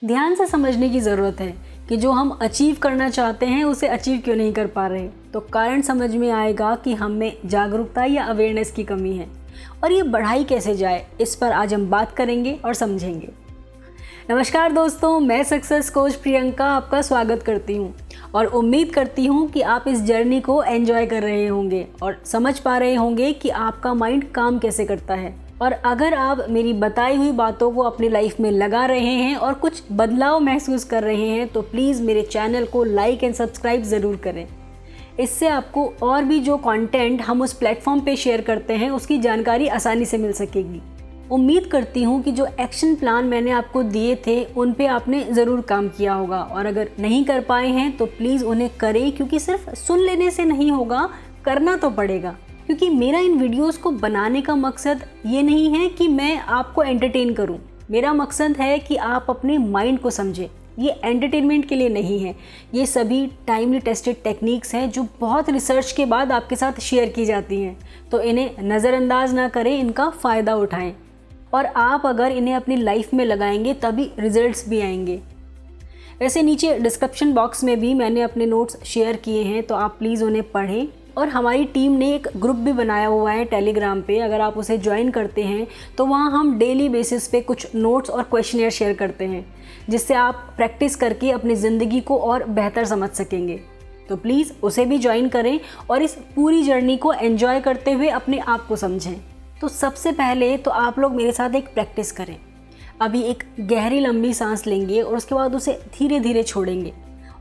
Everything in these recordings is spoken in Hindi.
ध्यान से समझने की ज़रूरत है कि जो हम अचीव करना चाहते हैं उसे अचीव क्यों नहीं कर पा रहे। तो कारण समझ में आएगा कि हम में जागरूकता या अवेयरनेस की कमी है और ये बढ़ाई कैसे जाए, इस पर आज हम बात करेंगे और समझेंगे। नमस्कार दोस्तों, मैं सक्सेस कोच प्रियंका आपका स्वागत करती हूँ और उम्मीद करती हूँ कि आप इस जर्नी को एंजॉय कर रहे होंगे और समझ पा रहे होंगे कि आपका माइंड काम कैसे करता है। और अगर आप मेरी बताई हुई बातों को अपनी लाइफ में लगा रहे हैं और कुछ बदलाव महसूस कर रहे हैं तो प्लीज़ मेरे चैनल को लाइक एंड सब्सक्राइब ज़रूर करें। इससे आपको और भी जो कंटेंट हम उस प्लेटफॉर्म पे शेयर करते हैं उसकी जानकारी आसानी से मिल सकेगी। उम्मीद करती हूँ कि जो एक्शन प्लान मैंने आपको दिए थे उन पे आपने ज़रूर काम किया होगा और अगर नहीं कर पाए हैं तो प्लीज़ उन्हें करें, क्योंकि सिर्फ सुन लेने से नहीं होगा, करना तो पड़ेगा। क्योंकि मेरा इन वीडियोस को बनाने का मकसद ये नहीं है कि मैं आपको एंटरटेन करूं। मेरा मकसद है कि आप अपने माइंड को समझें। ये एंटरटेनमेंट के लिए नहीं है, ये सभी टाइमली टेस्टेड टेक्निक्स हैं जो बहुत रिसर्च के बाद आपके साथ शेयर की जाती हैं। तो इन्हें नज़रअंदाज ना करें, इनका फ़ायदा उठाएं और आप अगर इन्हें अपनी लाइफ में लगाएंगे तभी रिजल्ट्स भी आएंगे। वैसे नीचे डिस्क्रिप्शन बॉक्स में भी मैंने अपने नोट्स शेयर किए हैं, तो आप प्लीज़ उन्हें पढ़ें। और हमारी टीम ने एक ग्रुप भी बनाया हुआ है टेलीग्राम पे, अगर आप उसे ज्वाइन करते हैं तो वहाँ हम डेली बेसिस पे कुछ नोट्स और क्वेश्चनेयर शेयर करते हैं, जिससे आप प्रैक्टिस करके अपनी ज़िंदगी को और बेहतर समझ सकेंगे। तो प्लीज़ उसे भी ज्वाइन करें और इस पूरी जर्नी को एंजॉय करते हुए अपने आप को समझें। तो सबसे पहले तो आप लोग मेरे साथ एक प्रैक्टिस करें। अभी एक गहरी लंबी सांस लेंगे और उसके बाद उसे धीरे धीरे छोड़ेंगे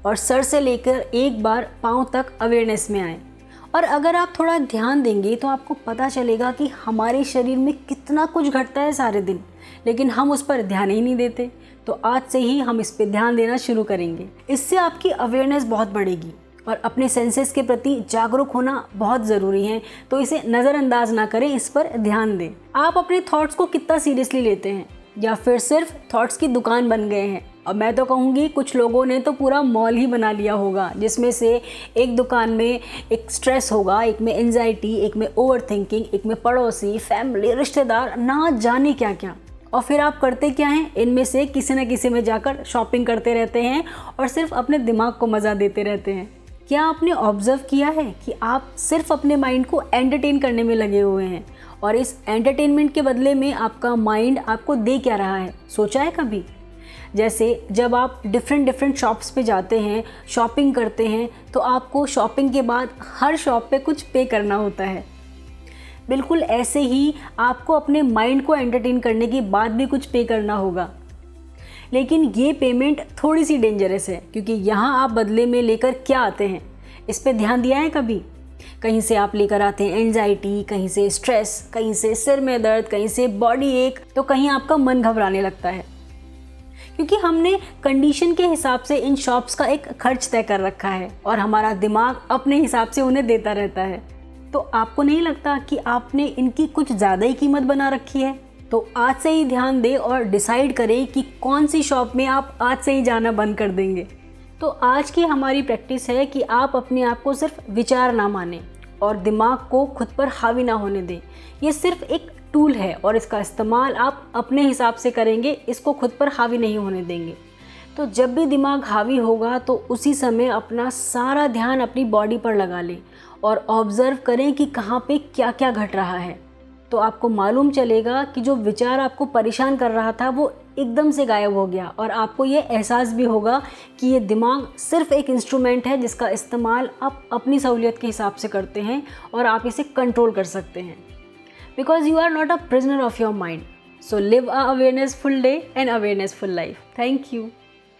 और सर से लेकर एक बार पाँव तक अवेयरनेस में आएँ। और अगर आप थोड़ा ध्यान देंगे तो आपको पता चलेगा कि हमारे शरीर में कितना कुछ घटता है सारे दिन, लेकिन हम उस पर ध्यान ही नहीं देते। तो आज से ही हम इस पर ध्यान देना शुरू करेंगे। इससे आपकी अवेयरनेस बहुत बढ़ेगी और अपने सेंसेस के प्रति जागरूक होना बहुत ज़रूरी है। तो इसे नज़रअंदाज ना करें, इस पर ध्यान दें। आप अपने थॉट्स को कितना सीरियसली लेते हैं या फिर सिर्फ थॉट्स की दुकान बन गए हैं। अब मैं तो कहूँगी कुछ लोगों ने तो पूरा मॉल ही बना लिया होगा, जिसमें से एक दुकान में एक स्ट्रेस होगा, एक में एंजाइटी, एक में ओवर थिंकिंग, एक में पड़ोसी, फैमिली, रिश्तेदार, ना जाने क्या क्या। और फिर आप करते क्या हैं, इनमें से किसी न किसी में जाकर शॉपिंग करते रहते हैं और सिर्फ अपने दिमाग को मज़ा देते रहते हैं। क्या आपने ऑब्ज़र्व किया है कि आप सिर्फ अपने माइंड को एंटरटेन करने में लगे हुए हैं और इस एंटरटेनमेंट के बदले में आपका माइंड आपको दे क्या रहा है, सोचा है कभी? जैसे जब आप डिफरेंट शॉप्स पे जाते हैं, शॉपिंग करते हैं, तो आपको शॉपिंग के बाद हर शॉप पे कुछ पे करना होता है। बिल्कुल ऐसे ही आपको अपने माइंड को एंटरटेन करने के बाद भी कुछ पे करना होगा। लेकिन ये पेमेंट थोड़ी सी डेंजरस है, क्योंकि यहाँ आप बदले में लेकर क्या आते हैं, इस पे ध्यान दिया है कभी? कहीं से आप लेकर आते हैं एंजाइटी, कहीं से स्ट्रेस, कहीं से सिर में दर्द, कहीं से बॉडी एक, तो कहीं आपका मन घबराने लगता है, क्योंकि हमने कंडीशन के हिसाब से इन शॉप्स का एक खर्च तय कर रखा है और हमारा दिमाग अपने हिसाब से उन्हें देता रहता है। तो आपको नहीं लगता कि आपने इनकी कुछ ज़्यादा ही कीमत बना रखी है? तो आज से ही ध्यान दें और डिसाइड करें कि कौन सी शॉप में आप आज से ही जाना बंद कर देंगे। तो आज की हमारी प्रैक्टिस है कि आप अपने आप को सिर्फ विचार ना मानें और दिमाग को खुद पर हावी ना होने दें। ये सिर्फ एक टूल है और इसका इस्तेमाल आप अपने हिसाब से करेंगे, इसको खुद पर हावी नहीं होने देंगे। तो जब भी दिमाग हावी होगा तो उसी समय अपना सारा ध्यान अपनी बॉडी पर लगा लें और ऑब्ज़र्व करें कि कहाँ पे क्या क्या घट रहा है। तो आपको मालूम चलेगा कि जो विचार आपको परेशान कर रहा था वो एकदम से गायब हो गया और आपको ये एहसास भी होगा कि ये दिमाग सिर्फ एक इंस्ट्रूमेंट है जिसका इस्तेमाल आप अपनी सहूलियत के हिसाब से करते हैं और आप इसे कंट्रोल कर सकते हैं। Because you are not a prisoner of your mind. So live a awarenessful day and awarenessful life. Thank you.